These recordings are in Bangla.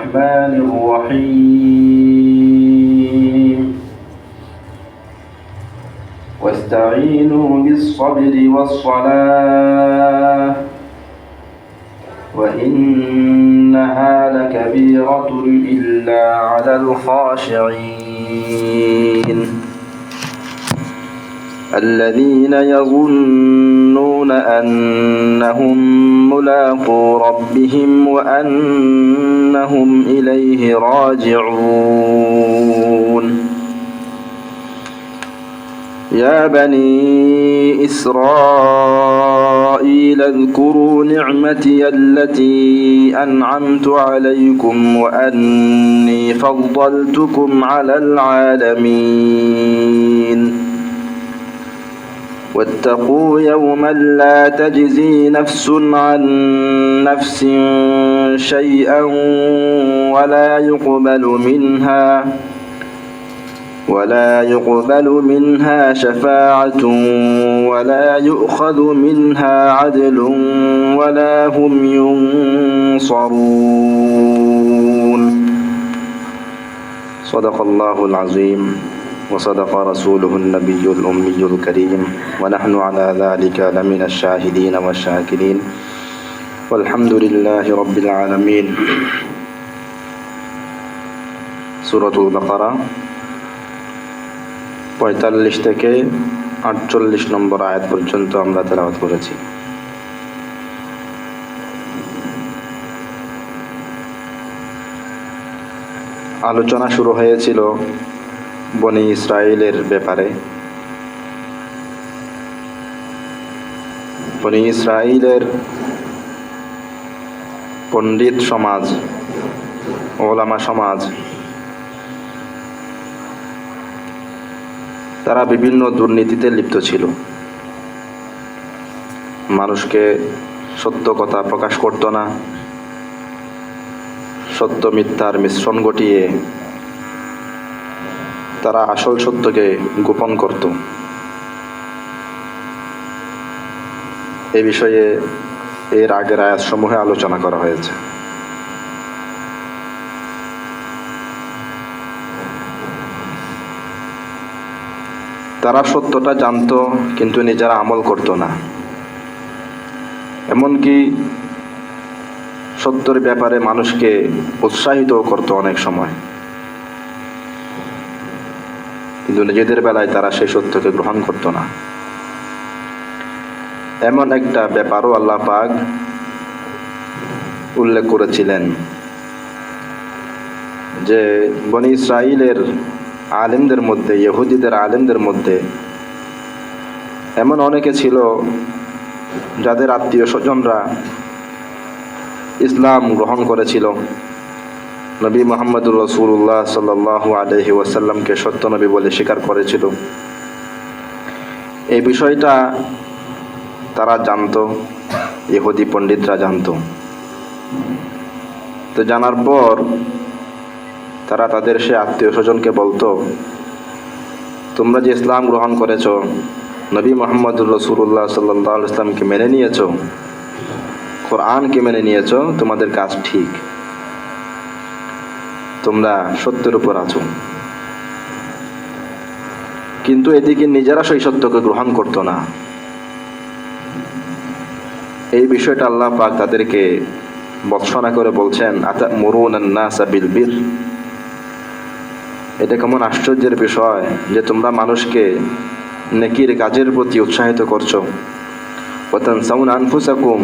الرحمن الرحيم واستعينوا بالصبر والصلاة وإنها لكبيرة إلا على الخاشعين الذين يظنون أنهم ملاقو ربهم وأنهم إليه راجعون يا بني إسرائيل اذكروا نعمتي التي أنعمت عليكم وأني فضلتكم على العالمين واتقوا يوما لا تجزي نفس عن نفس شيئا ولا يقبل منها شفاعة ولا يؤخذ منها عدل ولا هم ينصرون صدق الله العظيم وصدق رسوله النبي الأمي الكريم ونحن على ذلك لمن الشاهدين والشاكرين والحمد لله رب العالمين সূরাতুল বাকারা 45 থেকে 48 নম্বর আয়াত পর্যন্ত আমরা তেলাওয়াত করেছি। আলোচনা শুরু হয়েছিল বনি ইসরাইলের ব্যাপারে। বনি ইসরাইলের পণ্ডিত সমাজ, ওলামা সমাজ, তারা বিভিন্ন দুর্নীতিতে লিপ্ত ছিল। মানুষকে সত্য কথা প্রকাশ করত না, সত্য মিথ্যার মিশ্রণ ঘটিয়ে তারা আসল সত্যকে গোপন করত। এ বিষয়ে এর আগের আয়াতসমূহে আলোচনা করা হয়েছে। তারা সত্যটা জানত কিন্তু নিজেরা আমল করত না। এমনকি সত্যের ব্যাপারে মানুষকে উৎসাহিত করত অনেক সময়, কিন্তু নিজেদের বেলায় তারা সেই সত্যকে গ্রহণ করত না। এমন একটা ব্যাপারও আল্লাহ পাক উল্লেখ করেছিলেন যে বনি ইসরাইলের আলেমদের মধ্যে, ইহুদিদের আলেমদের মধ্যে এমন অনেকে ছিল যাদের আত্মীয় স্বজনরা ইসলাম গ্রহণ করেছিল, নবী মুহাম্মদুর রাসূলুল্লাহ সাল্লাল্লাহু আলাইহি ওয়াসাল্লামকে সত্য নবী বলে স্বীকার করেছিল। এই বিষয়টা তারা জানতো, ইহুদি পণ্ডিতরা জানতো। তো জানার পর তারা তাদের সে আত্মীয় স্বজনকে বলতো, তোমরা যে ইসলাম গ্রহণ করেছো, নবী মুহাম্মদুর রাসূলুল্লাহ সাল্লাল্লাহু আলাইহি ওয়াসাল্লামকে মেনে নিয়েছো, কোরআনকে মেনে নিয়েছো, তোমাদের কাজ ঠিক, তোমরা সত্যের উপর আছো। কিন্তু এদিকে নিজেরা সেই সত্যকে গ্রহণ করতো না। এই বিষয়টা আল্লাহ পাক তাদেরকে ভর্ৎসনা করে বলছেন, আতা'মুরুনান নাসা বিল বির। এটা কেমন আশ্চর্যের বিষয় যে তোমরা মানুষকে নেকির কাজের প্রতি উৎসাহিত করছো, ওয়া তানসাউনা আনফুসাকুম,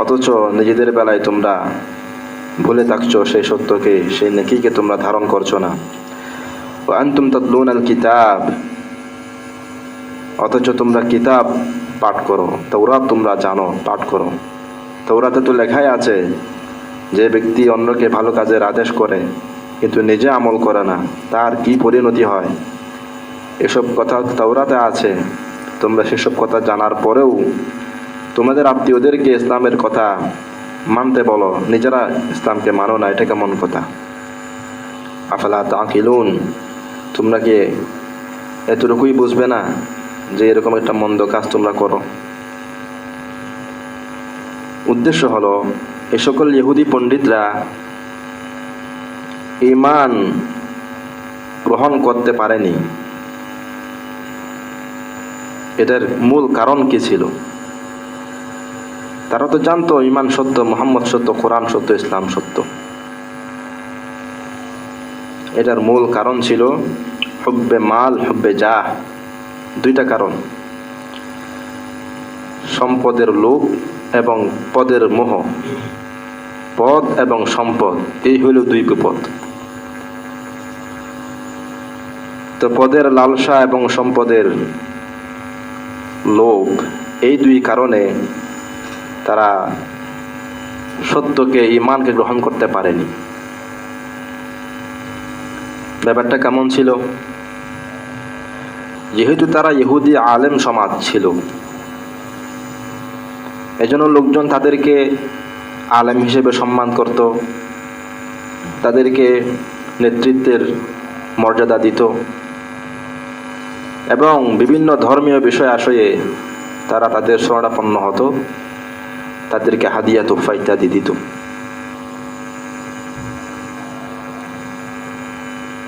অথচ নিজেদের বেলায় তোমরা ভুলে থাকছো সেই সত্যকে, সেই নেকিকে তোমরা ধারণ করছো না। ওয়া আনতুম তাতলুনাল কিতাব, অথচ তোমরা কিতাব পাঠ করো, তাওরাত তোমরা জানো, পাঠ করো। তাওরাতে তো লেখাই আছে যে ব্যক্তি অন্যকে ভালো কাজের আদেশ করে কিন্তু নিজে আমল করে না, তার কি পরিণতি হয়। এসব কথা তাওরাতে আছে। তোমরা সেসব কথা জানার পরেও তোমাদের আত্মীয়দেরকে ইসলামের কথা মানতে বলো, নিজেরা ইসলামকে মানো না, এটা কেমন কথা? আফালা তাকিলুন, তোমরা কি এতটুকুই বুঝবে না যে এরকম একটা মন্দ কাজ তোমরা করো? উদ্দেশ্য হলো এই সকল ইহুদি পণ্ডিতরা ঈমান গ্রহণ করতে পারেনি, এটার মূল কারণ কি ছিল? তারা তো জানতো ঈমান সত্য, মুহাম্মদ সত্য, কোরআন সত্য, ইসলাম সত্য। এটার মূল কারণ ছিল হুব্বে মাল, হুব্বে জাহ। দুইটা কারণ, সম্পদের লোভ এবং পদের মোহ। পদ এবং সম্পদ, এই হইল দুই বিপদ। তো পদের লালসা এবং সম্পদের লোভ, এই দুই কারণে তারা সত্যকে, ঈমানকে গ্রহণ করতে পারেনি। ব্যাপারটা কেমন ছিল? যেহেতু তারা ইহুদি আলেম সমাজ ছিল, এজন্য লোকজন তাদেরকে আলেম হিসেবে সম্মান করত, তাদেরকে নেতৃত্বের মর্যাদা দিত এবং বিভিন্ন ধর্মীয় বিষয় আশয়ে তারা তাদের শরণাপন্ন হতো, তাদেরকে হাদিয়া, তোহফা ইত্যাদি দিত।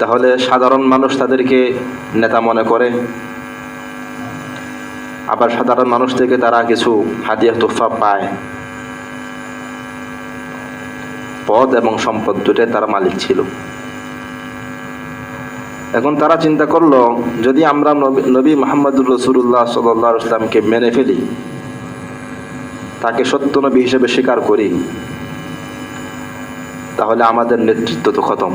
তাহলে সাধারণ মানুষ তাদেরকে নেতা মনে করে, আবার সাধারণ মানুষ থেকে তারা কিছু হাদিয়া তোহফা পায়। পদ এবং সম্পদ দুটাই তারা মালিক ছিল। এখন তারা চিন্তা করলো, যদি আমরা নবী মুহাম্মদুর রাসূলুল্লাহ সাল্লাল্লাহু আলাইহি ওয়াসাল্লামকে মেনে ফেলি, তাকে সত্য নবী হিসেবে স্বীকার করি, তাহলে আমাদের নেতৃত্ব তো খতম।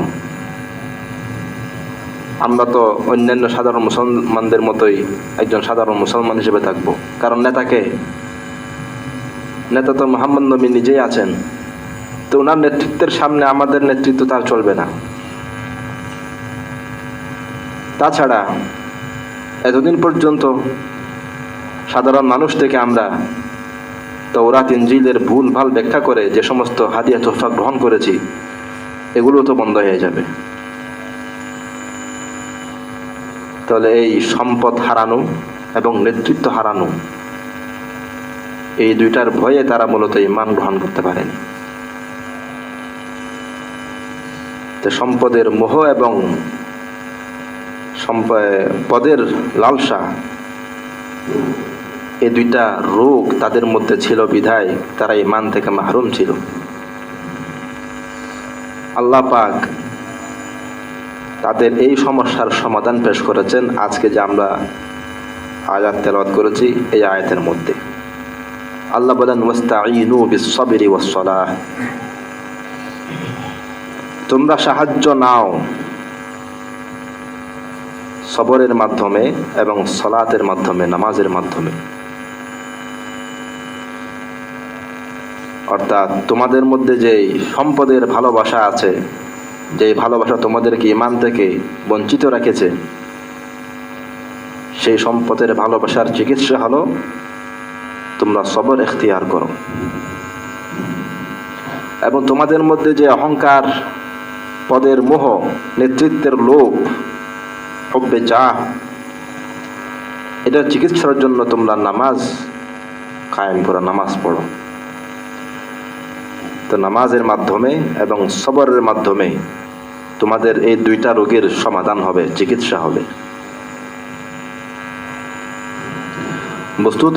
আমরা তো অন্যান্য সাধারণ মুসলমানদের মতোই একজন সাধারণ মুসলমান হিসেবে থাকব। কারণ নেতা তো মুহাম্মদ নবী নিজেই আছেন, তো ওনার নেতৃত্বের সামনে আমাদের নেতৃত্ব তার চলবে না। তাছাড়া এতদিন পর্যন্ত সাধারণ মানুষ থেকে আমরা তাওরাত ইনজিলের ভুলভাল ব্যাখ্যা করে যে সমস্ত হাদিয়া তোহফা গ্রহণ করেছি, এগুলো তো বন্ধ হয়ে যাবে। তাহলে এই সম্পদ হারানো এবং নেতৃত্ব হারানো, এই দুইটার ভয়ে তারা মূলত ঈমান গ্রহণ করতে পারেনি। তো সম্পদের মোহ এবং পদের লালসা, এই দুইটা রোগ তাদের মধ্যে ছিল বিধায় তারা ঈমান থেকে মাহরুম ছিল। আল্লাহ পাক তাদের এই সমস্যার সমাধান পেশ করেছেন আজকে যে আমরা আয়াত তেলাওয়াত করেছি, এই আয়াতের মধ্যে। আল্লাহ বলেন, ওয়াস্তাঈনু বিস-সাবরি ওয়াস-সালাহ, তোমরা সাহায্য নাও সবরের মাধ্যমে এবং সালাতের মাধ্যমে, নামাজের মাধ্যমে। অর্থাৎ তোমাদের মধ্যে যে সম্পদের ভালোবাসা আছে, যে ভালোবাসা তোমাদেরকে ঈমান থেকে বঞ্চিত রেখেছে, সেই সম্পদের ভালোবাসার চিকিৎসা হলো তোমরা সবর এখতিয়ার করো। এবং তোমাদের মধ্যে যে অহংকার, পদের মোহ, নেতৃত্বের লোভ, হুব্বে জাহ, এটা চিকিৎসার জন্য তোমরা নামাজ কায়েম করো, নামাজ পড়ো। তো নামাজের মাধ্যমে এবং সবরের মাধ্যমে তোমাদের এই দুইটা রোগের সমাধান হবে, চিকিৎসা হবে। বস্তুত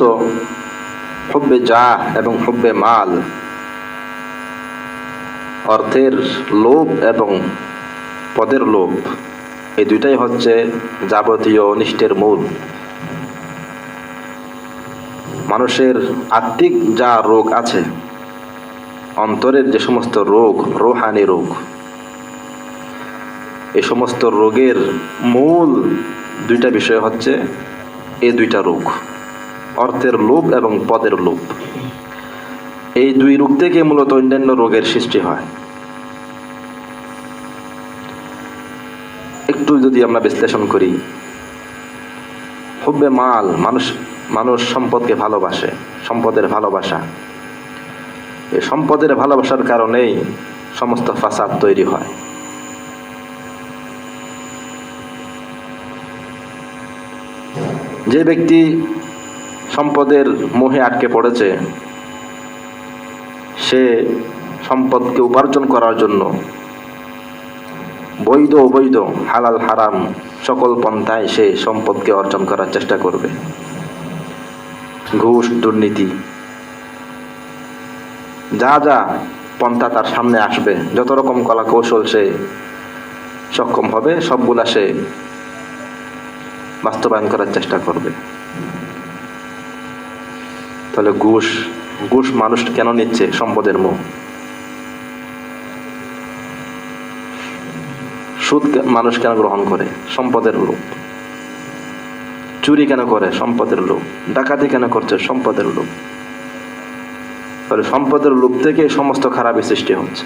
হুব্বে জাহ এবং হুব্বে মাল, অর্থের লোভ এবং পদের লোভ, এই দুইটাই হচ্ছে যাবতীয় অনিষ্টের মূল। মানুষের আত্মিক যা রোগ আছে, অন্তরের যে সমস্ত রোগ, রূহানি রোগ, এই সমস্ত রোগের মূল দুইটা বিষয় হচ্ছে এই দুইটা রোগ, অর্থের লোভ এবং পদের লোভ। এই দুই রোগ থেকে মূলত অন্যান্য রোগের সৃষ্টি হয়। একটু যদি আমরা বিশ্লেষণ করি, হুব্বে মাল, মানুষ সম্পদকে ভালোবাসে, সম্পদের ভালোবাসা। এই সম্পদের ভালোবাসার কারণেই সমস্ত ফাসাদ তৈরি হয়। যে ব্যক্তি সম্পদের মোহে আটকে পড়েছে, সে সম্পদকে উপার্জন করার জন্য বৈধ অবৈধ হালাল হারাম সকল পন্থায় সে সম্পদকে অর্জন করার চেষ্টা করবে। ঘুষ, দুর্নীতি, যা যা পন্থা তার সামনে আসবে, যত রকম কলা কৌশল সে সক্ষম হবে, সবগুলা সে বাস্তবায়ন করার চেষ্টা করবে। তাহলে ঘুষ মানুষ কেন নিচ্ছে? সম্পদের মোহ। সুদ মানুষ কেন গ্রহণ করে? সম্পদের লোভ। চুরি কেন করে? সম্পদের লোভ। ডাকাতি কেন করছে? সম্পদের লোভ। তাহলে সম্পদের লোভ থেকে সমস্ত খারাপই সৃষ্টি হচ্ছে।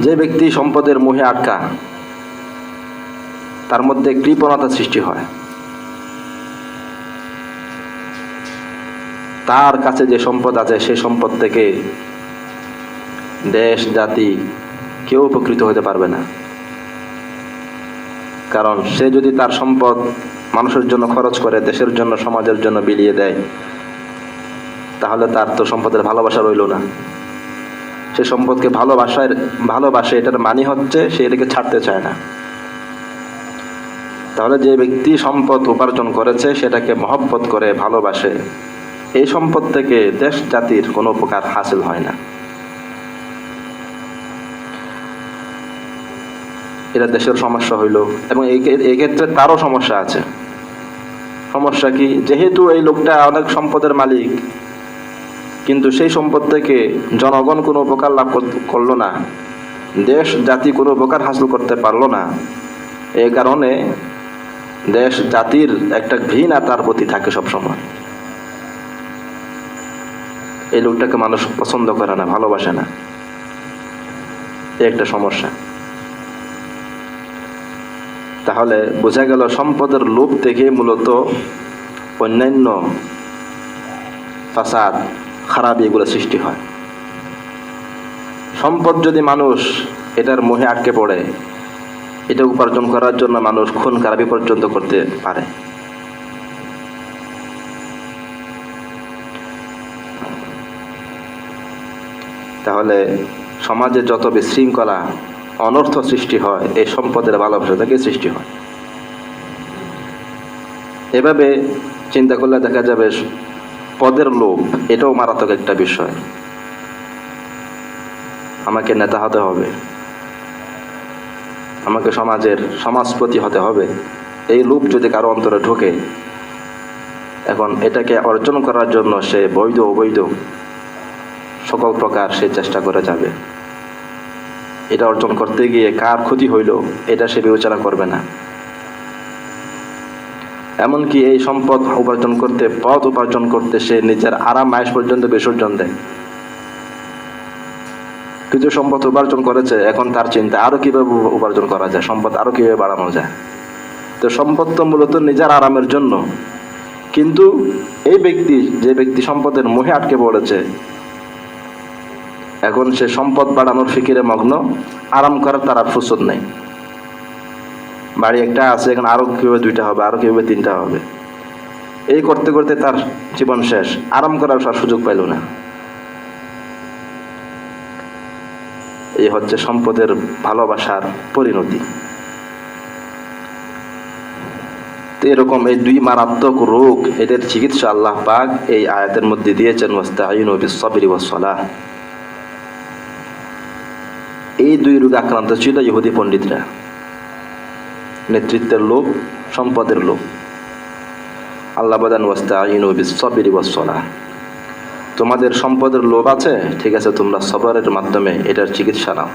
যে ব্যক্তি সম্পদের মোহে আটকা, তার মধ্যে কৃপণতা সৃষ্টি হয়। তার কাছে যে সম্পদ আছে সেই সম্পদ থেকে দেশ জাতি কেউ উপকৃত হতে পারবে না। কারণ সে যদি তার সম্পদ মানুষের জন্য খরচ করে, দেশের জন্য, সমাজের জন্য বিলিয়ে দেয়, তাহলে তার তো সম্পদের ভালোবাসা রইল না। সে সম্পদকে ভালোবাসে, এটার মানে হচ্ছে সে এটাকে ছাড়তে চায় না। তাহলে যে ব্যক্তি সম্পদ উপার্জন করেছে সেটাকে মহব্বত করে, ভালোবাসে, এই সম্পদ থেকে দেশ জাতির কোনো উপকার হাসিল হয় না। এটা দেশের সমস্যা হইল, এবং এই ক্ষেত্রে তারও সমস্যা আছে। সমস্যা কি? যেহেতু এই লোকটা অনেক সম্পদের মালিক, কিন্তু সেই সম্পদ থেকে জনগণ কোনো উপকার লাভ করলো না, দেশ জাতি কোনো উপকার হাসিল করতে পারলো না। এই কারণে দেশ জাতির একটা ঘৃণা তার প্রতি থাকে সবসময়। এই লোকটাকে মানুষ পছন্দ করে না, ভালোবাসে না। এই একটা সমস্যা। তাহলে বোঝা গেল সম্পদের লোভ থেকে মূলত অন্যান্য ফাসাদ, খারাপ এগুলো সৃষ্টি হয়। সম্পদ যদি মানুষ এটার মোহে আটকে পড়ে, এটা উপার্জন করার জন্য মানুষ খুন খারাপি পর্যন্ত করতে পারে। তাহলে সমাজে যত বিশৃঙ্খলা, অনর্থ সৃষ্টি হয়, এই সম্পদের ভালোবাসা থেকে সৃষ্টি হয়। এভাবে চিন্তা করলে দেখা যাবে পদের লোভ এটাও মারাত্মক একটা বিষয়। আমাকে নেতা হতে হবে, আমাকে সমাজপতি হতে হবে, এই লোভ যদি কারো অন্তরে ঢোকে, এখন এটাকে অর্জন করার জন্য সে বৈধ অবৈধ সকল প্রকার সে চেষ্টা করে যাবে। এটা অর্জন করতে গিয়ে কার ক্ষতি হইল এটা সে বিবেচনা করবে না। এমনকি এই সম্পদ পথ উপার্জন করতে সে নিজের আরাম আয়েশ পর্যন্ত বিসর্জন দেয়। কিছু সম্পদ উপার্জন করেছে, এখন তার চিন্তা আরো কিভাবে উপার্জন করা যায়, সম্পদ আরো কিভাবে বাড়ানো যায়। তো সম্পদ তো মূলত নিজের আরামের জন্য, কিন্তু যে ব্যক্তি সম্পদের মোহে আটকে পড়েছে, এখন সে সম্পদ বাড়ানোর ফিকিরে মগ্ন, আরাম করার তার আর ফুরসত নেই। বাড়ি একটা আছে, এখন আরো কিভাবে 2টা হবে, আরো কিভাবে 3টা হবে, এই করতে করতে তার জীবন শেষ। আরাম করার সুযোগ পাইল না। এই হচ্ছে সম্পদের ভালোবাসার পরিণতি। তো এরকম এই 2 মারাত্মক রোগ, এদের চিকিৎসা আল্লাহ পাক এই আয়াতের মধ্যে দিয়েছেন, ওয়াস্তাঈনু বিস-সাবরি ওয়াস-সালাহ। এই 2 রোগে আক্রান্ত ছিল ইহুদি পণ্ডিতরা। নেতৃত্বের লোভ, সম্পদের লোভ। আল্লাহ বলেন ওয়াস্তাঈনু বিস-সাবরি ওয়াস-সালাহ। তোমাদের সম্পদের লোভ আছে, ঠিক আছে, তোমরা সবরের মাধ্যমে এটার চিকিৎসা নাও।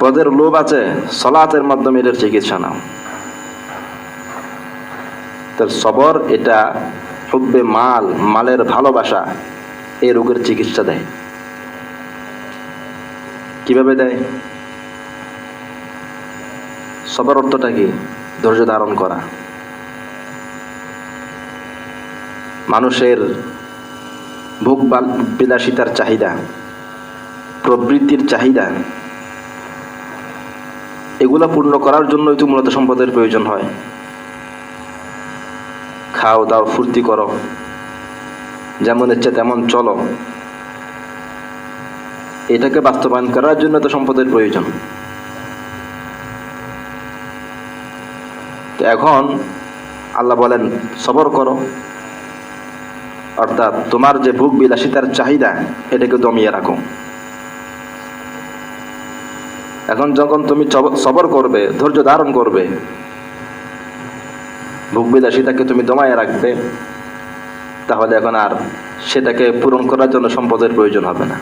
পদের লোভ আছে, সালাতের মাধ্যমে এটার চিকিৎসা নাও। তার সবর, এটা হুব্বে মালের ভালোবাসা এই রোগের চিকিৎসা দেয়। কিভাবে দেয়? সবর অর্থটা কি? ধৈর্য ধারণ করা। মানুষের ভোগ বিলাসিতার চাহিদা, প্রবৃত্তির চাহিদা, এগুলা পূর্ণ করার জন্যই তো মূলত সম্পদের প্রয়োজন হয়। খাও দাও, ফুর্তি করো, যেমন ইচ্ছে তেমন চলো, এটাকে বাস্তবায়ন করার জন্য তো সম্পদের প্রয়োজন। তো এখন আল্লাহ বলেন সবর করো, অর্থাৎ তোমার যে ভোগ বিলাসিতার চাহিদা এটাকে দমিয়ে রাখো। এখন যখন তুমি সবর করবে, ধৈর্য ধারণ করবে, ভোগ বিলাসিতাকে তুমি দমায়ে রাখবে, তাহলে এখন আর সেটাকে পূরণ করার জন্য সম্পদের প্রয়োজন হবে না।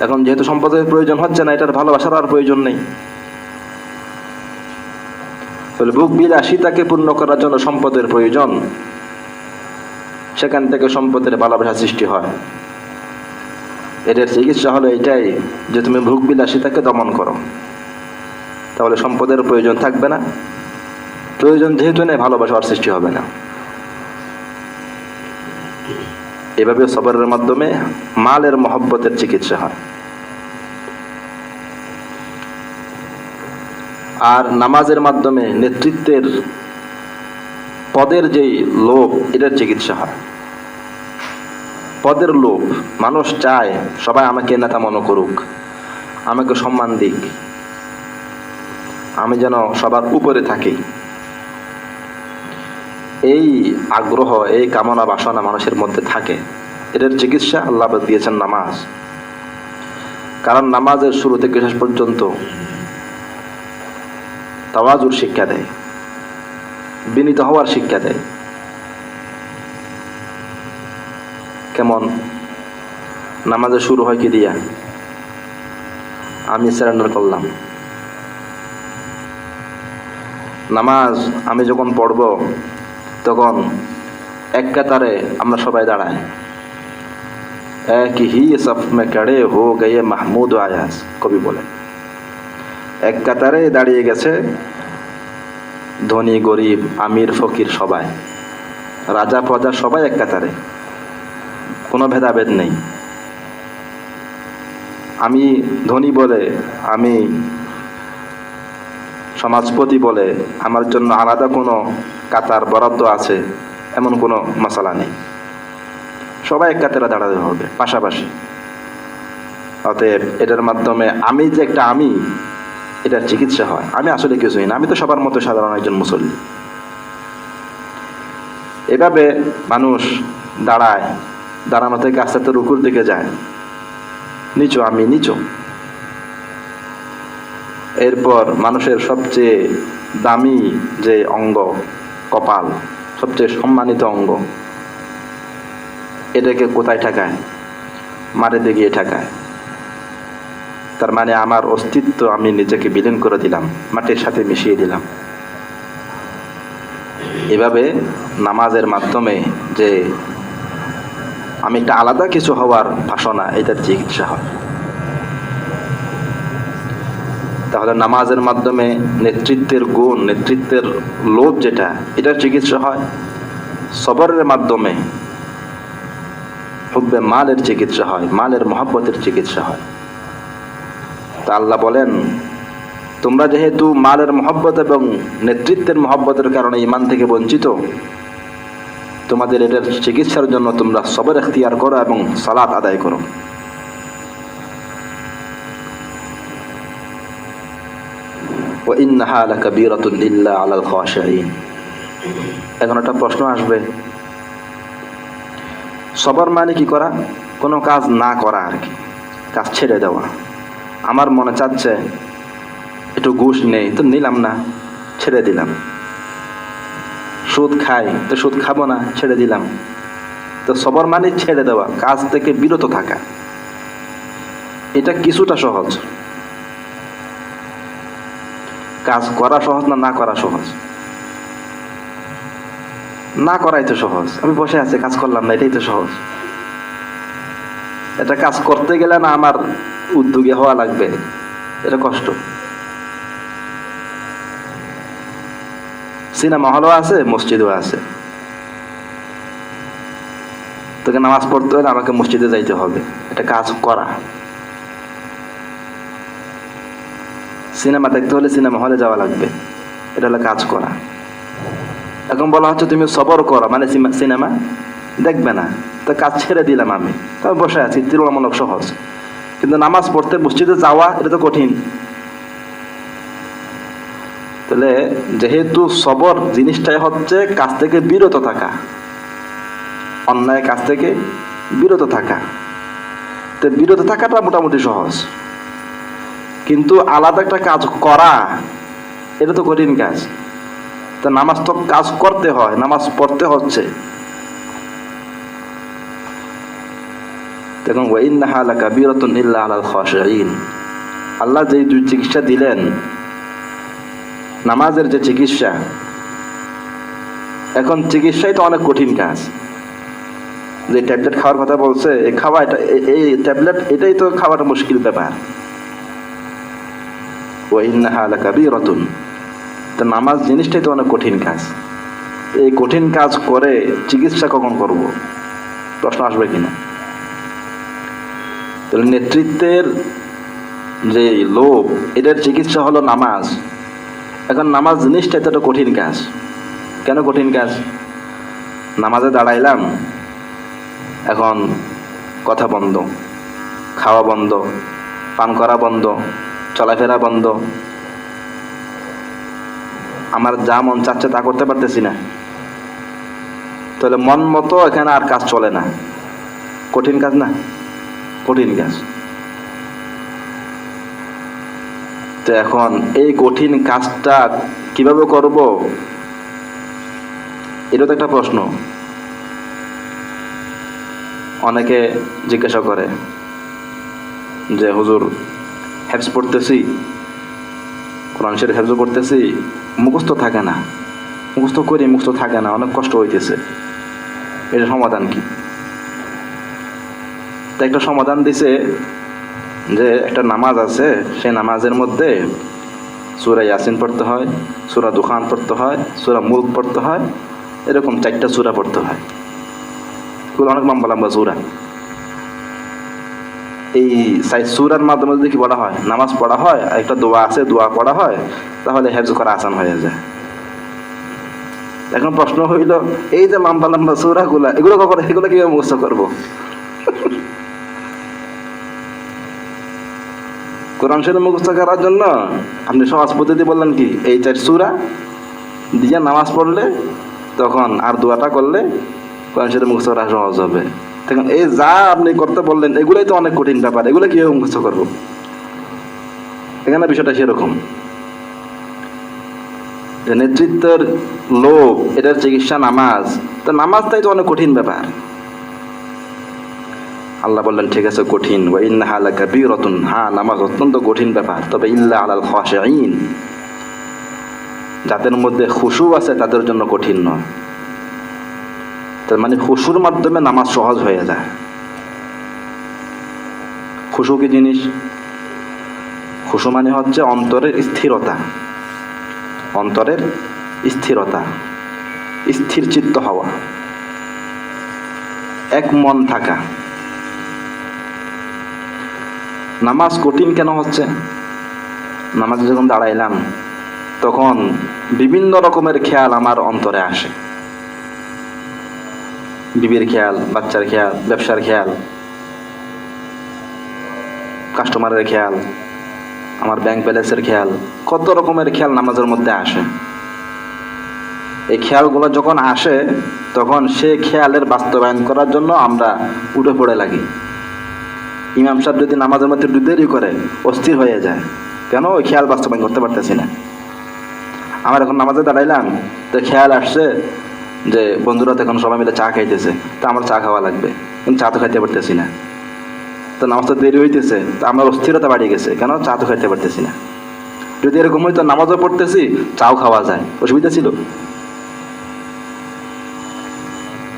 এখন যেহেতু সম্পদের প্রয়োজন হচ্ছে না, এটার ভালোবাসার আর প্রয়োজন নেই। ভোগ বিলাসিতাকে পূর্ণ করার জন্য সম্পদের প্রয়োজন, সেখান থেকে সম্পদের ভালোবাসা সৃষ্টি হয়। এটার চিকিৎসা হলো এটাই যে তুমি ভোগ বিলাসিতাকে দমন করো, তাহলে সম্পদের প্রয়োজন থাকবে না। প্রয়োজন যেহেতু নেই, ভালোবাসার সৃষ্টি হবে না। এভাবে সবরের মাধ্যমে মালের মহব্বতের চিকিৎসা হয়। আর নামাজের মাধ্যমে নেতৃত্বের পদের যেই লোভ, এটার চিকিৎসা হয়। পদের লোভ, মানুষ চায় সবাই আমাকে নেতা মনে করুক, আমাকে সম্মান দিক, আমি যেন সবার উপরে থাকি। এই আগ্রহ, এই কামনা বাসনা মানুষের মধ্যে থাকে। এটার চিকিৎসা আল্লাহ দিয়েছেন নামাজ। কারণ নামাজের শুরু থেকে শেষ পর্যন্ত তাওয়াজুর শিক্ষা দেয়, বিনীত হওয়ার শিক্ষা দেয়। কেমন? নামাজের শুরু হয় কি দিয়া? আমি সারেন্ডার করলাম। নামাজ আমি যখন পড়ব তখন এক কাতারে আমরা সবাই দাঁড়াই, এক হি সফ মে খড়ে হো গয়ে মাহমুদ আয়াজ, কবি বলে। এক কাতারে দাঁড়িয়ে গেছে ধনী গরিব আমির ফকির সবাই, রাজা প্রজা সবাই এক কাতারে, কোনো ভেদাভেদ নেই। আমি ধনী বলে, আমি সমাজপতি বলে আমার জন্য আলাদা কোনো কাতার বরাদ্দ আছে, এমন কোনো মশলা নেই। সবাই এক কাতারে দাঁড়াতে হবে পাশাপাশি। অতএব এটার মাধ্যমে আমি যে একটা আমি, এটার চিকিৎসা হয়। আমি আসলে কিছুই না, আমি তো সবার মতো সাধারণ একজন মুসল্লি। এভাবে মানুষ দাঁড়ায়, দাঁড়ানো থেকে আস্তে আস্তে রুকুর দিকে যায়, নিচু আমি নিচু। এরপর মানুষের সবচেয়ে দামি যে অঙ্গ কপাল, সবচেয়ে সম্মানিত অঙ্গ, এটাকে কোথায় ঠেকায়? মাটিতে গিয়ে ঠেকায়। তার মানে আমার অস্তিত্ব আমি নিজেকে বিলীন করে দিলাম, মাটির সাথে মিশিয়ে দিলাম। এভাবে নামাজের মাধ্যমে যে আমি একটা আলাদা কিছু হওয়ার বাসনা, এটার চিকিৎসা হয়। তাহলে নামাজের মাধ্যমে নেতৃত্বের গুণ, নেতৃত্বের লোভ যেটা, এটার চিকিৎসা হয়। সবরের মাধ্যমে হুব্বে মালের চিকিৎসা হয়, মালের মহব্বতের চিকিৎসা হয়। তা আল্লাহ বলেন, তোমরা যেহেতু মালের মহব্বত এবং নেতৃত্বের মহব্বতের কারণে ঈমান থেকে বঞ্চিত, তোমাদের এটার চিকিৎসার জন্য তোমরা সবর এখতিয়ার করো এবং সালাত আদায় করো। وإنها لكبيرة إلا على الخاشعين। এখন একটা প্রশ্ন আসবে, সবর মানে কি করা? কোনো কাজ না করা আর কি, কাজ ছেড়ে দেওয়া। আমার মনে চাচ্ছে একটু ঘুষ নেই, তো নিলাম না, ছেড়ে দিলাম। সুদ খাই, তো সুদ খাবো না, ছেড়ে দিলাম। তো সবর মানে ছেড়ে দেওয়া, কাজ থেকে বিরত থাকা। এটা কিছুটা সহজ। কাজ করা সহজ না না করা সহজ? না করাই তো সহজ। আমি বসে আছি, কাজ করলাম না, এটাই তো সহজ। এটা কাজ করতে গেলে না আমার উদ্যোগী হওয়া লাগবে, এটা কষ্ট। সিনেমা হলও আছে, মসজিদও আছে। তোকে নামাজ পড়তে হলে আমাকে মসজিদে যাইতে হবে, এটা কাজ করা। সিনেমা দেখতে হলে সিনেমা হলে যাওয়া লাগবে, এটা হলো কাজ করা। এখন বলা হচ্ছে তুমি সবর করো, মানে সিনেমা দেখবে না, তো কাজ ছেড়ে দিলাম আমি, তবে বসে আছি, তুলনামূলক সহজ। কিন্তু নামাজ পড়তে মসজিদে যাওয়া এটা তো কঠিন। তাহলে যেহেতু সবর জিনিসটাই হচ্ছে কাজ থেকে বিরত থাকা, অন্যায় কাজ থেকে বিরত থাকা, তো বিরত থাকাটা মোটামুটি সহজ, কিন্তু আলাদা একটা কাজ করা এটা তো কঠিন কাজ। তা নামাজ তো কাজ করতে হয়, নামাজ পড়তে হচ্ছে। দেখুন ওয়াইন্নাহা লাকাবীরাতুন ইল্লা আলাল খাশিঈন, আল্লাহ যে চিকিৎসা দিলেন নামাজের যে চিকিৎসা, এখন চিকিৎসাই তো অনেক কঠিন কাজ। যে ট্যাবলেট খাওয়ার কথা বলছে, এই খাওয়া এটা, এই ট্যাবলেট এটাই তো খাওয়াটা মুশকিল ব্যাপার। ওয়াইন্নাহা লাকাবীরাতুন, তো নামাজ জিনিসটাই তো অনেক কঠিন কাজ। এই কঠিন কাজ করে চিকিৎসা কখন করব, প্রশ্ন আসবে কিনা? তাহলে নেতৃত্বের যে লোভ, এটার চিকিৎসা হলো নামাজ। এখন নামাজ জিনিসটা তো একটা কঠিন কাজ। কেন কঠিন কাজ? নামাজে দাঁড়াইলাম, এখন কথা বন্ধ, খাওয়া বন্ধ, পান করা বন্ধ, চলাফেরা বন্ধ, আমার যা মন চাচ্ছে তা করতে পারতেছি না। তাহলে মন মতো এখানে আর কাজ চলে না। কঠিন কাজ না? কঠিন কাজ। তো এখন এই কঠিন কাজটা কিভাবে করব, এটা তো একটা প্রশ্ন। অনেকে জিজ্ঞাসা করে যে হুজুর হেফজ পড়তেছি, কোরআন শরীফ হেফজ করতেছি, মুখস্থ থাকে না, মুখস্থ করি মুখস্থ থাকে না, অনেক কষ্ট হইতেছে, এটা সমাধান কি? তা একটা সমাধান দিছে যে একটা নামাজ আছে, সেই নামাজের মধ্যে সূরা ইয়াসিন পড়তে হয়, সূরা দুখান পড়তে হয়, সূরা মুলক পড়তে হয়, এরকম 4টা সূরা পড়তে হয়। এগুলো অনেক লম্বা লম্বা সূরা। এই 4 সূরার মাধ্যমে যদি কি পড়া হয়, নামাজ পড়া হয়, আর একটা দোয়া আছে, দোয়া পড়া হয়, তাহলে হেফজ করা আসান হয়ে যায়। এখন প্রশ্ন হইল, এই যে লম্বা লম্বা সূরাগুলা, এগুলো কিভাবে মুখস্থ করবো? কোরআন শরীফ মুখস্থ করার জন্য আপনি সহজ পদ্ধতি বললেন কি, এই 4 সূরা দিয়ে নামাজ পড়লে, তখন আর দোয়াটা করলে কোরআন শরীফ মুখস্থ করা সহজ হবে। তখন এই যা আপনি করতে বললেন, এগুলোই তো অনেক কঠিন ব্যাপার, এগুলো কিভাবে মুখস্থ করবো? এখানে বিষয়টা সেরকম যে নেতৃত্বের লোভ, এটার চিকিৎসা নামাজ। তো নামাজটাই তো অনেক কঠিন ব্যাপার। আল্লাহ বললেন ঠিক আছে কঠিন, ওয়াইন্নাহা লাকাবীরাতুন, হ্যাঁ নামাজ অত্যন্ত কঠিন ব্যাপার, তবে ইল্লা আলাল খাশিঈন, যাদের মধ্যে খুশু আছে তাদের জন্য কঠিন নয়। তার মানে খুশুর মাধ্যমে নামাজ সহজ হয়ে যায়। খুশু কি জিনিস? খুশু মানে হচ্ছে অন্তরের স্থিরতা, অন্তরের স্থিরতা, স্থির চিত্ত হওয়া, এক মন থাকা। নামাজ কঠিন কেন হচ্ছে? নামাজে যখন দাঁড়াইলাম, তখন বিভিন্ন রকমের খেয়াল আমার অন্তরে আসে। বিবির খেয়াল, বাচ্চার খেয়াল, ব্যবসার খেয়াল, কাস্টমারের খেয়াল, আমার ব্যাংক ব্যালেন্সের খেয়াল, কত রকমের খেয়াল নামাজের মধ্যে আসে। এই খেয়ালগুলো যখন আসে, তখন সে খেয়ালের বাস্তবায়ন করার জন্য আমরা উঠে পড়ে লাগি। ইমাম সাহেব যদি নামাজের মধ্যে একটু দেরি করে, অস্থির হয়ে যায়, কেন? ওই খেয়াল বাস্তবায়ন করতে পারতেছি না। আমার এখন নামাজে দাঁড়াইলাম, তো খেয়াল আসছে যে বন্ধুরা তো এখন সবাই মিলে চা খাইতেছে, তো আমার চা খাওয়া লাগবে, কিন্তু চা তো খাইতে পারতেছি না। তো নামাজ তো দেরি হইতেছে, তো আমার অস্থিরতা বাড়িয়ে গেছে, কেন? চা তো খাইতে পারতেছি না। যদি এরকম হইতো নামাজও পড়তেছি, চাও খাওয়া যায়, অসুবিধা ছিল?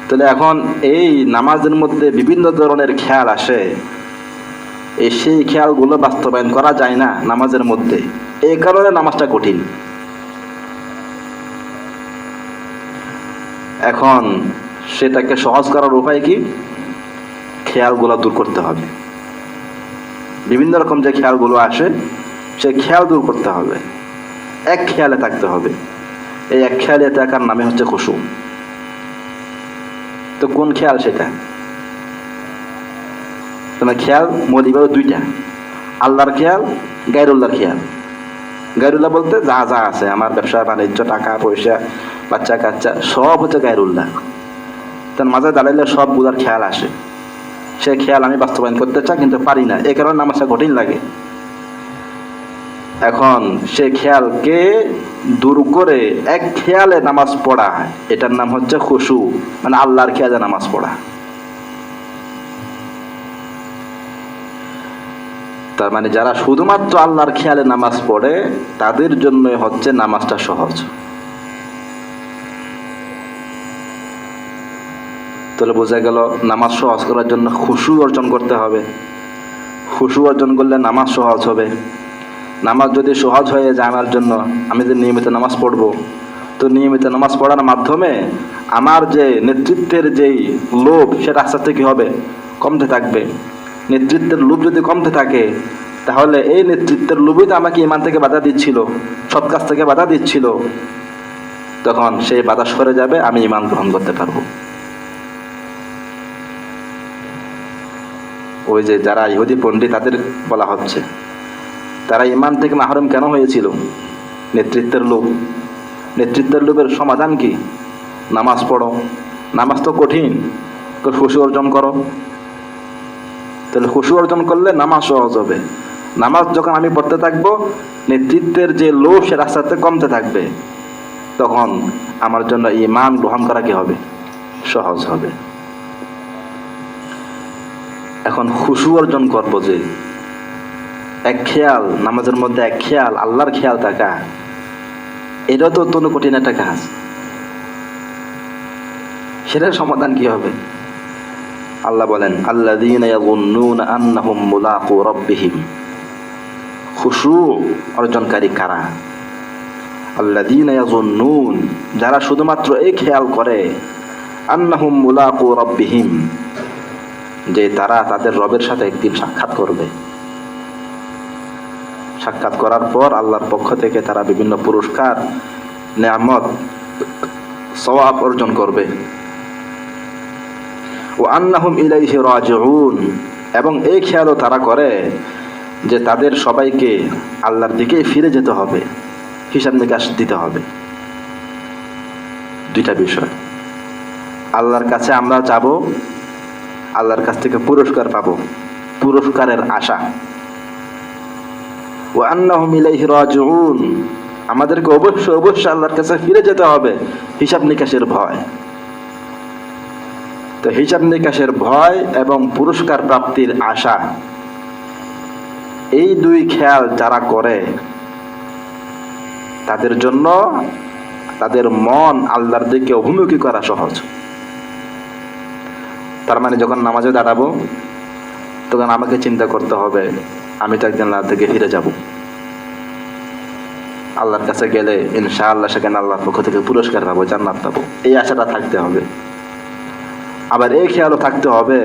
তাহলে এখন এই নামাজের মধ্যে বিভিন্ন ধরনের খেয়াল আসে, সেই খেয়ালগুলো বাস্তবায়ন করা যায় না নামাজের মধ্যে, এই কারণে নামাজটা কঠিন। এখন সেটাকে সহজ করার উপায় কি? খেয়ালগুলো দূর করতে হবে। বিভিন্ন রকম যে খেয়ালগুলো আসে, সেই খেয়াল দূর করতে হবে, এক খেয়ালে থাকতে হবে। এই এক খেয়ালে থাকার নামে হচ্ছে খুশু। তো কোন খেয়াল সেটা? তোমার খেয়াল মৌলিকভাবে দুইটা, আল্লাহর খেয়াল, গায়রুল্লাহর খেয়াল। গায়রুল্লাহ বলতে যা যা আছে আমার ব্যবসা বাণিজ্য, টাকা পয়সা, বাচ্চা কাচ্চা, সব হচ্ছে গায়রুল্লাহ। তার মাঝে দাঁড়াইলে সবগুলার খেয়াল আসে। সে খেয়াল আমি বাস্তবায়ন করতে চাই কিন্তু পারি না, এই কারণে নামাজটা কঠিন লাগে। এখন সে খেয়ালকে দূর করে এক খেয়ালে নামাজ পড়া, এটার নাম হচ্ছে খুশু, মানে আল্লাহর খেয়ালে নামাজ পড়া। তার মানে যারা শুধুমাত্র আল্লাহর খেয়ালে নামাজ পড়ে তাদের জন্য হচ্ছে নামাজটা সহজ। তাহলে বোঝা গেল নামাজ সহজ করার জন্য খুশু অর্জন করতে হবে। খুশু অর্জন করলে নামাজ সহজ হবে। নামাজ যদি সহজ হয়ে যায় আমার জন্য, আমি যে নিয়মিত নামাজ পড়ব, তো নিয়মিত নামাজ পড়ার মাধ্যমে আমার যে নেতৃত্বের যেই লোভ সেটা আস্তে আস্তে কি হবে, কমতে থাকবে। নেতৃত্বের লোভ যদি কমতে থাকে তাহলে এই নেতৃত্বের লোভই তো আমাকে ইমান থেকে বাধা দিচ্ছিল, সৎ কাজ থেকে বাধা দিচ্ছিল, তখন সেই বাধা সরে যাবে, আমি ইমান গ্রহণ করতে পারবো। ওই যে যারা ইহুদি পণ্ডিত তাদের বলা হচ্ছে, তারা ইমান থেকে মাহরুম কেন হয়েছিল? নেতৃত্বের লোভ। নেতৃত্বের লোভের সমাধান কি? নামাজ পড়ো। নামাজ তো কঠিন, খুশু অর্জন করো। তাহলে খুশু অর্জন করলে নামাজ সহজ হবে। নামাজ যখন আমি পড়তে থাকবো, নেতৃত্বের যে লোভ সে রাস্তাতে কমতে থাকবে, তখন আমার জন্য ইমান গ্রহণ করা কি হবে, সহজ হবে। এখন খুশু অর্জন করবো যে এক খেয়াল, নামাজের মধ্যে এক খেয়াল, আল্লাহর খেয়াল থাকা, এটা তো অত্যন্ত কঠিন একটা কাজ। সেটার সমাধান কি হবে? আল্লাহ বলেন, আল্লাযীনা ইয়াযুন্নুনা আন্নাহুম মুলাকু রাব্বিহিম। খুশু অর্জনকারী কারা? আল্লাযীনা ইয়াযুন্নুন, যারা শুধুমাত্র এই খেয়াল করে, আন্নাহুম মুলাকু রাব্বিহিম, যে তারা তাদের রবের সাথে একদিন সাক্ষাৎ করবে। সাক্ষাৎ করার পর আল্লাহর পক্ষ থেকে তারা বিভিন্ন পুরস্কার, নেয়ামত, সওয়াব অর্জন করবে। ওয়া আন্নাহুম ইলাইহি রাজিউন, এবং এই খেয়ালও তারা করে যে তাদের সবাইকে আল্লাহর দিকেই ফিরে যেতে হবে, হিসাব নিকাশ দিতে হবে। দুইটা বিষয়, আল্লাহর কাছে আমরা যাব, আল্লাহর কাছ থেকে পুরস্কার পাবো, পুরস্কারের আশা। ওয়া আন্নাহুম ইলাইহি রাজিউন, আমাদেরকে অবশ্যই অবশ্যই আল্লাহর কাছে ফিরে যেতে হবে, হিসাব নিকাশের ভয়। তো হিসাব নিকাশের ভয় এবং পুরস্কার প্রাপ্তির আশা, এই দুই খেয়াল যারা করে তাদের জন্য তাদের মন আল্লাহর দিকে অভিমুখী করা সহজ। তার মানে যখন নামাজে দাঁড়াবো তখন আমাকে চিন্তা করতে হবে, আমি তো একদিন আল্লাহর দিকে ফিরে যাব। আল্লাহর কাছে গেলে ইনশাআল্লাহ সেখানে আল্লাহর পক্ষ থেকে পুরস্কার পাবো, জান্নাত পাবো, এই আশাটা থাকতে হবে। আবার এই খেয়ালও থাকতে হবে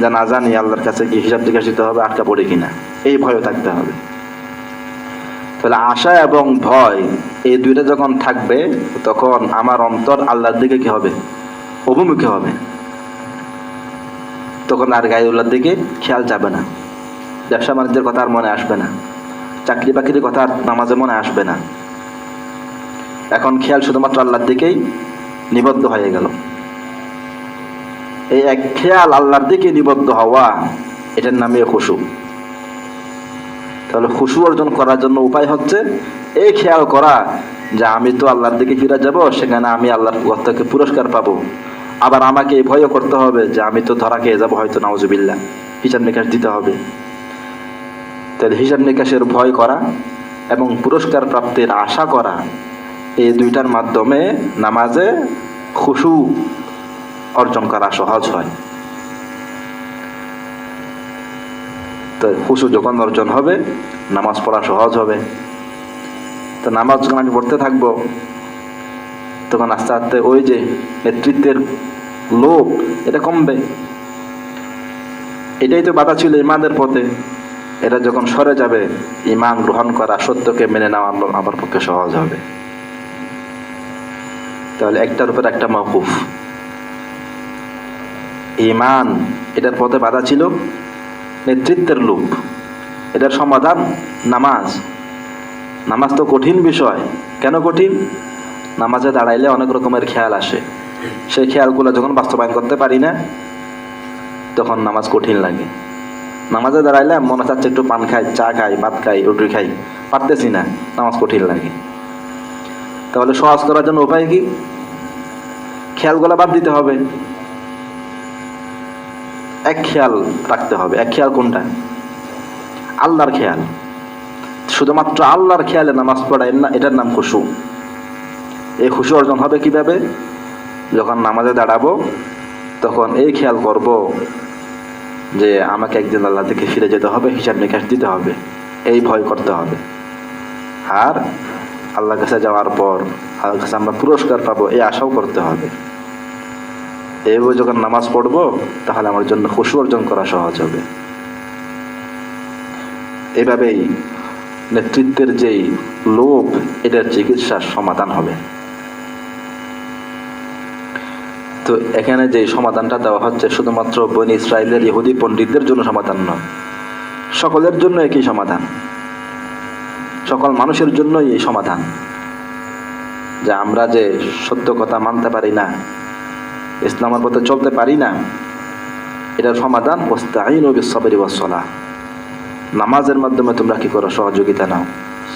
যে না জানি আল্লাহর কাছে কি হিসাব নিকাশ দিতে হবে, আটকা পড়ে কিনা, এই ভয়ও থাকতে হবে। তাহলে আশা এবং ভয় এই দুইটা যখন থাকবে তখন আমার অন্তর আল্লাহর দিকে কি হবে, অভিমুখী হবে। তখন আর গায়রুল্লাহর দিকে খেয়াল যাবে না, ব্যবসা বাণিজ্যের কথা আর মনে আসবে না, চাকরি বাকরির কথা আর নামাজে মনে আসবে না। এখন খেয়াল শুধুমাত্র আল্লাহর দিকেই নিবদ্ধ হয়ে গেল। এই এক খেয়াল আল্লাহর দিকে নিবদ্ধ হওয়া, এটার নামে খুশু। তাহলে খুশু অর্জন করার জন্য উপায় হচ্ছে এই খেয়াল করা যে আমি তো আল্লাহর দিকে ফিরে যাব, সেখানে আমি আল্লাহর পক্ষ থেকে পুরস্কার পাবো। আবার আমাকে এই ভয়ও করতে হবে যে আমি তো ধরা খেয়ে যাবো হয়তো, নাউজুবিল্লাহ, হিসাব নিকাশ দিতে হবে। তাহলে হিসাব নিকাশের ভয় করা এবং পুরস্কার প্রাপ্তির আশা করা, এই দুইটার মাধ্যমে নামাজে খুশু অর্জন করা সহজ হয়। তো খুশু যখন অর্জন হবে নামাজ পড়া সহজ হবে। তো নামাজ যখন আমি পড়তে থাকবো তখন আস্তে আস্তে ওই যে নেতৃত্বের লোভ এটা কমবে। এটাই তো বাধা ছিল ইমানের পথে, এটা যখন সরে যাবে ইমান গ্রহণ করা, সত্যকে মেনে নেওয়া আমার পক্ষে সহজ হবে। তাহলে একটার উপর একটা মওকুফ। ঈমান এটার পথে বাধা ছিল নেতৃত্বের লোভ, এটার সমাধান নামাজ। নামাজ তো কঠিন বিষয়। কেন কঠিন? নামাজে দাঁড়াইলে অনেক রকমের খেয়াল আসে, সেই খেয়ালগুলো যখন বাস্তবায়ন করতে পারি না তখন নামাজ কঠিন লাগে। নামাজে দাঁড়াইলে মনে চাচ্ছে একটু পান খাই, চা খাই, ভাত খাই, রুটি খাই, পারতেছি না, নামাজ কঠিন লাগে। তাহলে সহজ করার জন্য উপায় কি? খেয়ালগুলো বাদ দিতে হবে, এক খেয়াল রাখতে হবে। এক খেয়াল কোনটা? আল্লাহর খেয়াল। শুধুমাত্র আল্লাহর খেয়ালে নামাজ পড়া, এটার নাম খুশু। এই খুশু অর্জন হবে কিভাবে? যখন নামাজে দাঁড়াবো তখন এই খেয়াল করব যে আমাকে একদিন আল্লাহ থেকে ফিরে যেতে হবে, হিসাব নিকাশ দিতে হবে, এই ভয় করতে হবে। আর আল্লাহর কাছে যাওয়ার পর আল্লাহর কাছে আমরা পুরস্কার পাবো, এই আশাও করতে হবে। এইভাবে যখন নামাজ পড়বো তাহলে আমার জন্য খুশু অর্জন করা সহজ হবে। এভাবেই নেতৃত্বের যেই লোভ, এটার চিকিৎসার সমাধান হবে। তো এখানে যে সমাধানটা দেওয়া হচ্ছে শুধুমাত্র বনী ইসরায়েলের ইহুদি পণ্ডিতদের জন্য সমাধান নয়, সকলের জন্য একই সমাধান, সকল মানুষের জন্যই এই সমাধান। যে আমরা যে সত্য কথা মানতে পারি না, ইসলামের পথে চলতে পারি না, এটার সমাধান ওয়াস্তাঈনু বিস-সাবরি ওয়াস-সালাহ। নামাজের মাধ্যমে তোমরা কি করো? সহযোগিতা নাও,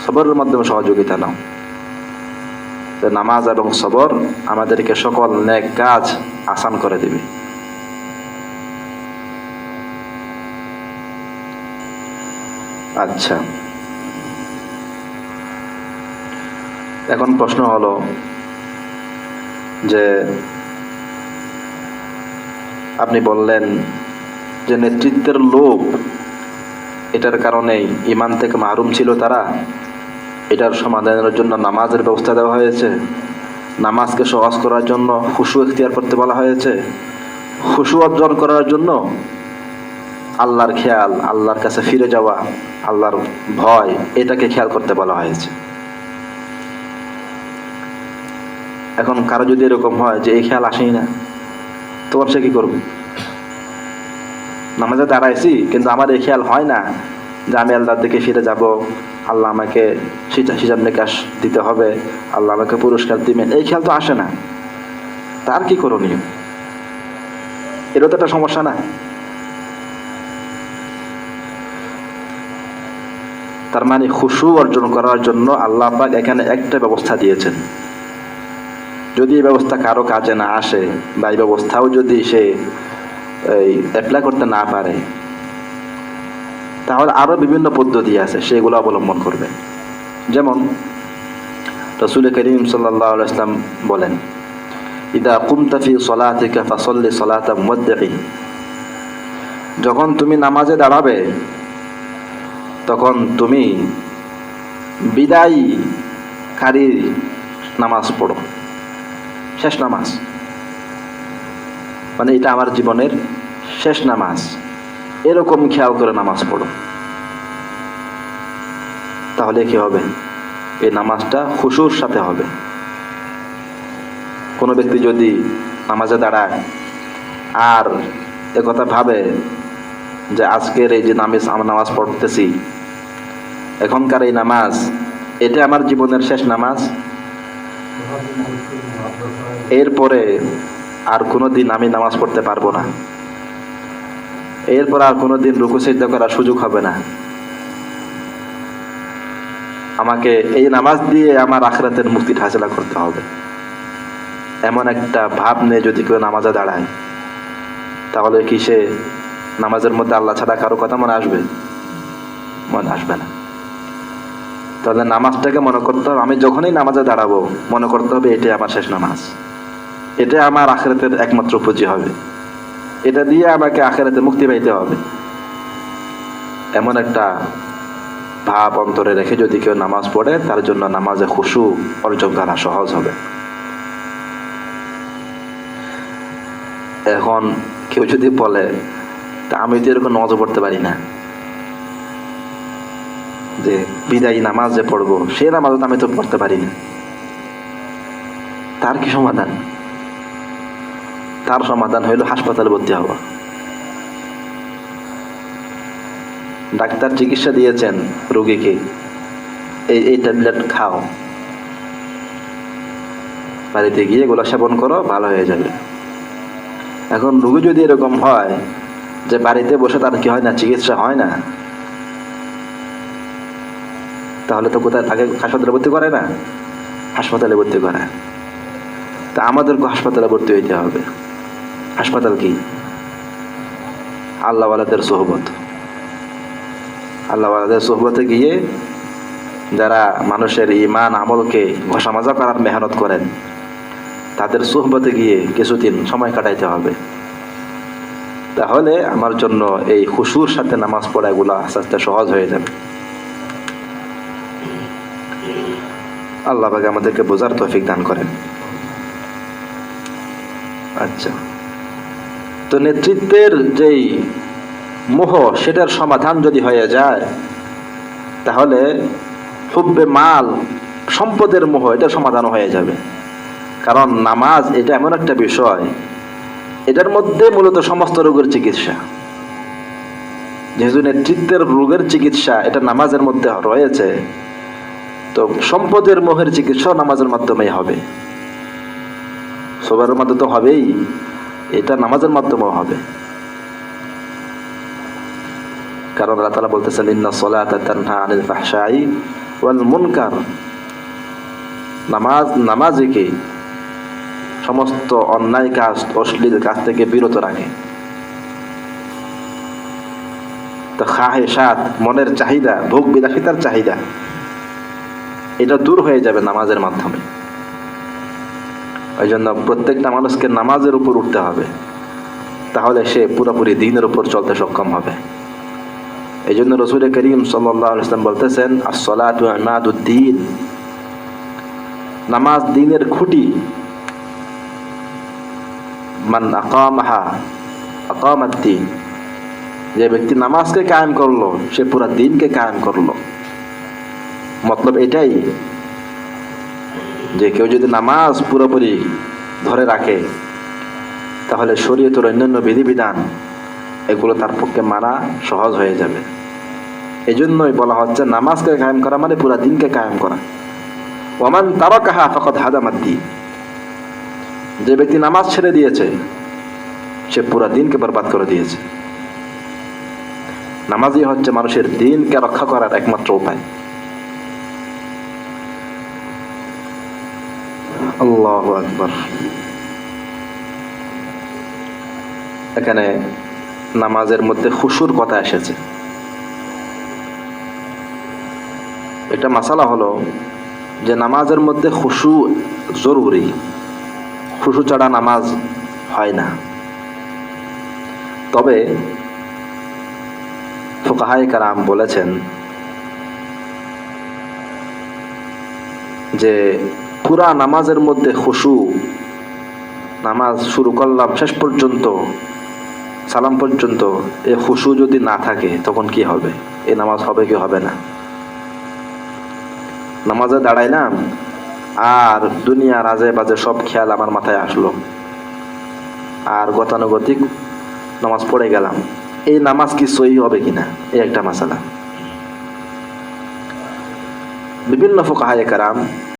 সবরের মাধ্যমে সহযোগিতা নাও। নামাজ এবং সবর আমাদেরকে সকল নেক কাজ আসান করে দিবে। আচ্ছা, এখন প্রশ্ন হলো যে আপনি বললেন যে নেতৃত্বের লোভ, এটার কারণেই ঈমান থেকে মাহরুম ছিল তারা। এটার সমাধানের জন্য নামাজের ব্যবস্থা দেওয়া হয়েছে, নামাজকে সহজ করার জন্য খুশু ইখতিয়ার করতে বলা হয়েছে, খুশু অর্জন করার জন্য আল্লাহর খেয়াল, আল্লাহর কাছে ফিরে যাওয়া, আল্লাহর ভয়, এটাকে খেয়াল করতে বলা হয়েছে। এখন কারো যদি এরকম হয় যে এই খেয়াল আসেই না, তখন সে কি করবে? নামাজে দাঁড়াইছি কিন্তু আমার এই খেয়াল হয় না যে আমি আল্লাহর দিকে ফিরে যাব, আল্লাহ আমাকে হিসাব নিকাশ দিতে হবে, আল্লাহ আমাকে পুরস্কার দিবেন, এই খেয়াল তো আসে না। তার কি করণীয়? এটা তো একটা সমস্যা না? তার মানে খুশু অর্জন করার জন্য আল্লাহ পাক এখানে একটা ব্যবস্থা দিয়েছেন। যদি এই ব্যবস্থা কারো কাজে না আসে বা এই ব্যবস্থাও যদি সে অ্যাপ্লাই করতে না পারে, তাহলে আরো বিভিন্ন পদ্ধতি আছে, সেগুলো অবলম্বন করবে। যেমন রাসূল করিম সাল্লাল্লাহু আলাইহি ওয়াসাল্লাম বলেন, ইদা কুমতা ফি সলাতিকা ফাসাল্লি সলাতা মুওয়াদ্দিঈ। যখন তুমি নামাজে দাঁড়াবে তখন তুমি বিদায়কারী নামাজ পড়ো, শেষ নামাজ। মানে এটা আমার জীবনের শেষ নামাজ, এরকম খেয়াল করে নামাজ পড়ো। তাহলে কি হবে? এই নামাজটা খুশুর সাথে হবে। কোনো ব্যক্তি যদি নামাজে দাঁড়ায় আর একথা ভাবে যে আজকের এই যে নামাজ পড়তেছি, এখনকার এই নামাজ, এটা আমার জীবনের শেষ নামাজ, এরপরে আর কোনোদিন আমি নামাজ পড়তে পারবো না, এরপর আর কোনোদিন রুকু সিজদা করার সুযোগ হবে না, আমাকে এই নামাজ দিয়ে আমার আখিরাতের মুক্তি হাসিল করতে হবে, এমন একটা ভাব নিয়ে যদি কেউ নামাজে দাঁড়ায়, তাহলে কি সে নামাজের মধ্যে আল্লাহ ছাড়া কারো কথা মনে আসবে? মনে আসবে না। তাহলে নামাজটাকে মনে করতে হবে, আমি যখনই নামাজে দাঁড়াবো মনে করতে হবে এটাই আমার শেষ নামাজ, এটা আমার আখিরাতের একমাত্র পুঁজি হবে, এটা দিয়ে আমাকে আখিরাতে মুক্তি পাইতে হবে। এমন একটা ভাব অন্তরে রেখে যদি কেউ নামাজ পড়ে, তার জন্য নামাজে খুশু অর্জন করা সহজ হবে। এখন কেউ যদি বলে তা আমি তো এরকম নামাজও পড়তে পারি না, যে বিদায়ী নামাজ যে পড়বো সে নামাজও আমি তো পড়তে পারি না, তার কি সমাধান? তার সমাধান হইল হাসপাতালে ভর্তি হওয়া। ডাক্তার চিকিৎসা দিয়েছেন রোগীকে, এই ট্যাবলেট খাও, বাড়িতে গিয়ে এগুলো সেবন করো, ভালো হয়ে যাবে। এখন রোগী যদি এরকম হয় যে বাড়িতে বসে তার কি হয় না, চিকিৎসা হয় না, তাহলে তো কোথায় তাকে হাসপাতালে ভর্তি করে না? হাসপাতালে ভর্তি করে। তা আমাদেরকে হাসপাতালে ভর্তি হইতে হবে। হাসপাতাল কি? আল্লাহওয়ালাদের সোহবত। আল্লাহওয়ালাদের সোহবতে গিয়ে যারা মানুষের ঈমান আমলকে ঘষামাজা করার মেহনত করেন, তাদের সোহবতে গিয়ে কিছুদিন সময় কাটাইতে হবে। তাহলে আমার জন্য এই খুশুর সাথে নামাজ পড়া এগুলো আস্তে আস্তে সহজ হয়ে যাবে। আল্লাহ পাক আমাদেরকে বোঝার তৌফিক দান করেন। আচ্ছা, তো নেতৃত্বের যেই মোহ, সেটার সমাধান যদি হয়ে যায়, তাহলে হুব্বে মাল, সম্পদের মোহ, এটার সমাধান হয়ে যাবে। কারণ নামাজ এটা এমন একটা বিষয়, এটার মধ্যে মূলত সমস্ত রোগের চিকিৎসা। যেহেতু নেতৃত্বের রোগের চিকিৎসা এটা নামাজের মধ্যে রয়েছে, তো সম্পদের মোহের চিকিৎসা নামাজের মাধ্যমেই হবে। সবার মাধ্যমে তো হবেই, এটা নামাজের মাধ্যমেও হবে। কারণ আল্লাহ তাআলা বলতেছেন, ইন্না সলাতা তানহা আনিল ফাহশাই ওয়াল মুনকার। নামাজকে সমস্ত অন্যায় কাজ, অশ্লীল কাজ থেকে বিরত রাখে। তো খাহেসাত, মনের চাহিদা, ভোগ বিলাসিতার চাহিদা, এটা দূর হয়ে যাবে নামাজের মাধ্যমে। ওই জন্য প্রত্যেকটা মানুষকে নামাজের উপর উঠতে হবে, তাহলে সে পুরোপুরি দ্বীনের উপর চলতে সক্ষম হবে। এই জন্য রাসূল করিম সাল্লাল্লাহু আলাইহি ওয়াসাল্লাম বলতেছেন, আস-সালাতু ইমাদুদ্দীন, নামাজ দ্বীনের খুঁটি। মান আকামাহা আকামাদ্দীন, যে ব্যক্তি নামাজকে কায়েম করলো, সে পুরা দ্বীনকে কায়েম করলো। মতলব এটাই যে কেউ যদি নামাজ পুরোপুরি ধরে রাখে, তাহলে শরীয়তের অন্যান্য বিধিবিধান এগুলো তার পক্ষে মানা সহজ হয়ে যাবে। এই জন্যই বলা হচ্ছে নামাজকে কায়েম করা মানে পুরা দিনকে কায়েম করা। ওয়ামান তারাকাহা ফাকাদ হাদামাদ্দীন, যে ব্যক্তি নামাজ ছেড়ে দিয়েছে, সে পুরা দিনকে বরবাদ করে দিয়েছে। নামাজই হচ্ছে মানুষের দিনকে রক্ষা করার একমাত্র উপায়। আল্লাহু আকবার। এখানে নামাজের মধ্যে খুশুর কথা এসেছে। এটা মাসালা হলো যে নামাজের মধ্যে খুশু জরুরি, খুশু ছাড়া নামাজ হয় না। তবে ফুকাহায়ে কেরাম বলেছেন যে পুরা নামাজের মধ্যে খুশু, নামাজ শুরু করলাম শেষ পর্যন্ত, সালাম পর্যন্ত, এই খুশু যদি না থাকে তখন কি হবে? এই নামাজ হবে কি হবে না? নামাজে দাঁড়াইলাম আর দুনিয়ার আজে বাজে সব খেয়াল আমার মাথায় আসলো, আর গতানুগতিক নামাজ পড়ে গেলাম, এই নামাজ কি সহি হবে কিনা, এই একটা মাসালা। বিভিন্ন ফুকাহায়ে কেরাম